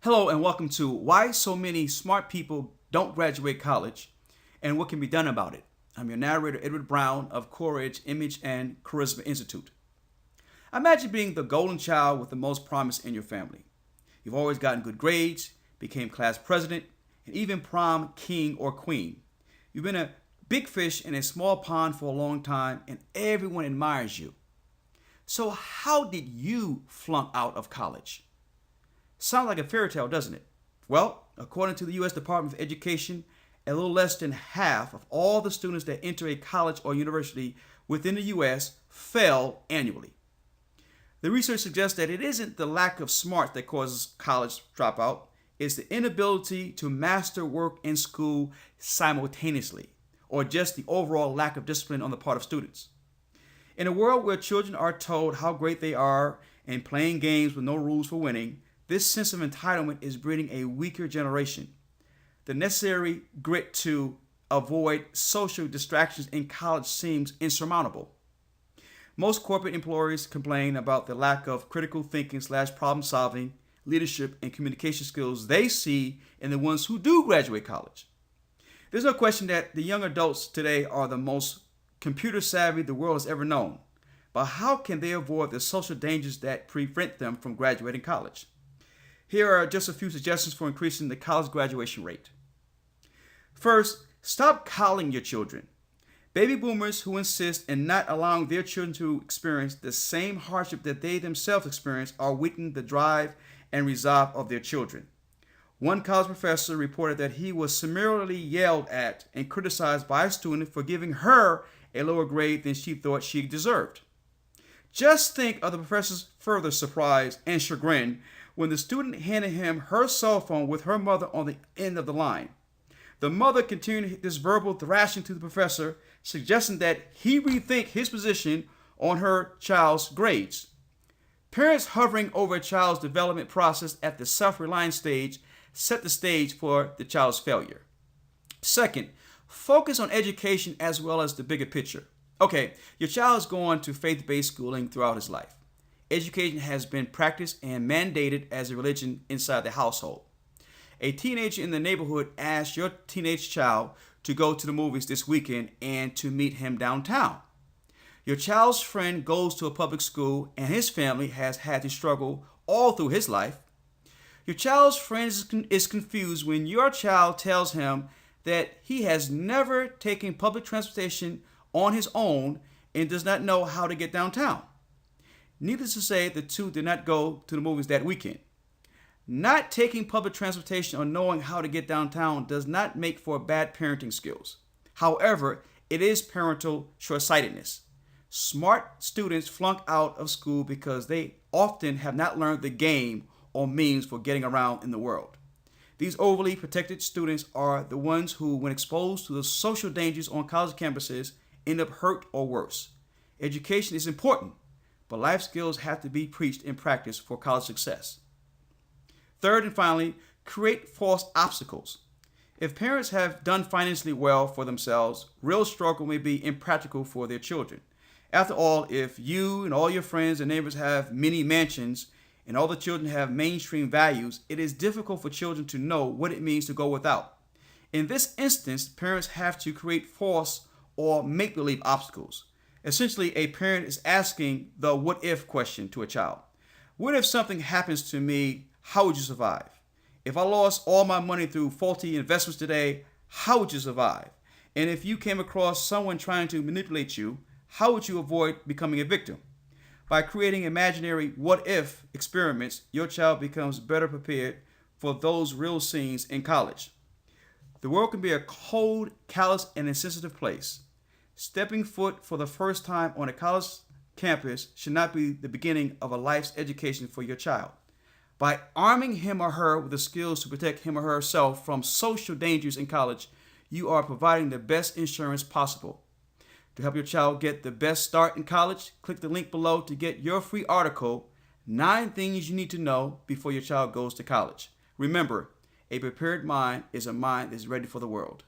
Hello and welcome to Why So Many Smart People Don't Graduate College and What Can Be Done About It. I'm your narrator, Edward Brown of Courage Image and Charisma Institute. Imagine being the golden child with the most promise in your family. You've always gotten good grades, became class president, and even prom king or queen. You've been a big fish in a small pond for a long time and everyone admires you. So how did you flunk out of college? Sounds like a fairy tale, doesn't it? Well, according to the U.S. Department of Education, a little less than half of all the students that enter a college or university within the U.S. fail annually. The research suggests that it isn't the lack of smarts that causes college dropout, it's the inability to master work and school simultaneously, or just the overall lack of discipline on the part of students. In a world where children are told how great they are and playing games with no rules for winning, this sense of entitlement is breeding a weaker generation. The necessary grit to avoid social distractions in college seems insurmountable. Most corporate employers complain about the lack of critical thinking / problem solving, leadership, and communication skills they see in the ones who do graduate college. There's no question that the young adults today are the most computer savvy the world has ever known. But how can they avoid the social dangers that prevent them from graduating college? Here are just a few suggestions for increasing the college graduation rate. First, stop coddling your children. Baby boomers who insist in not allowing their children to experience the same hardship that they themselves experience are weakening the drive and resolve of their children. One college professor reported that he was summarily yelled at and criticized by a student for giving her a lower grade than she thought she deserved. Just think of the professor's further surprise and chagrin when the student handed him her cell phone with her mother on the end of the line. The mother continued this verbal thrashing to the professor, suggesting that he rethink his position on her child's grades. Parents hovering over a child's development process at the self-reliant stage set the stage for the child's failure. Second, focus on education as well as the bigger picture. Okay, your child is going to faith-based schooling throughout his life. Education has been practiced and mandated as a religion inside the household. A teenager in the neighborhood asks your teenage child to go to the movies this weekend and to meet him downtown. Your child's friend goes to a public school and his family has had to struggle all through his life. Your child's friend is confused when your child tells him that he has never taken public transportation on his own and does not know how to get downtown. Needless to say, the two did not go to the movies that weekend. Not taking public transportation or knowing how to get downtown does not make for bad parenting skills. However, it is parental short-sightedness. Smart students flunk out of school because they often have not learned the game or means for getting around in the world. These overly protected students are the ones who, when exposed to the social dangers on college campuses, end up hurt or worse. Education is important, but life skills have to be preached in practice for college success. Third and finally, create false obstacles. If parents have done financially well for themselves, real struggle may be impractical for their children. After all, if you and all your friends and neighbors have many mansions and all the children have mainstream values, it is difficult for children to know what it means to go without. In this instance, parents have to create false or make-believe obstacles. Essentially, a parent is asking the what-if question to a child. What if something happens to me? How would you survive? If I lost all my money through faulty investments today, how would you survive? And if you came across someone trying to manipulate you, how would you avoid becoming a victim? By creating imaginary what-if experiments, your child becomes better prepared for those real scenes in college. The world can be a cold, callous, and insensitive place. Stepping foot for the first time on a college campus should not be the beginning of a life's education for your child. By arming him or her with the skills to protect him or herself from social dangers in college, you are providing the best insurance possible. To help your child get the best start in college, click the link below to get your free article, 9 Things You Need to Know Before Your Child Goes to College. Remember, a prepared mind is a mind that is ready for the world.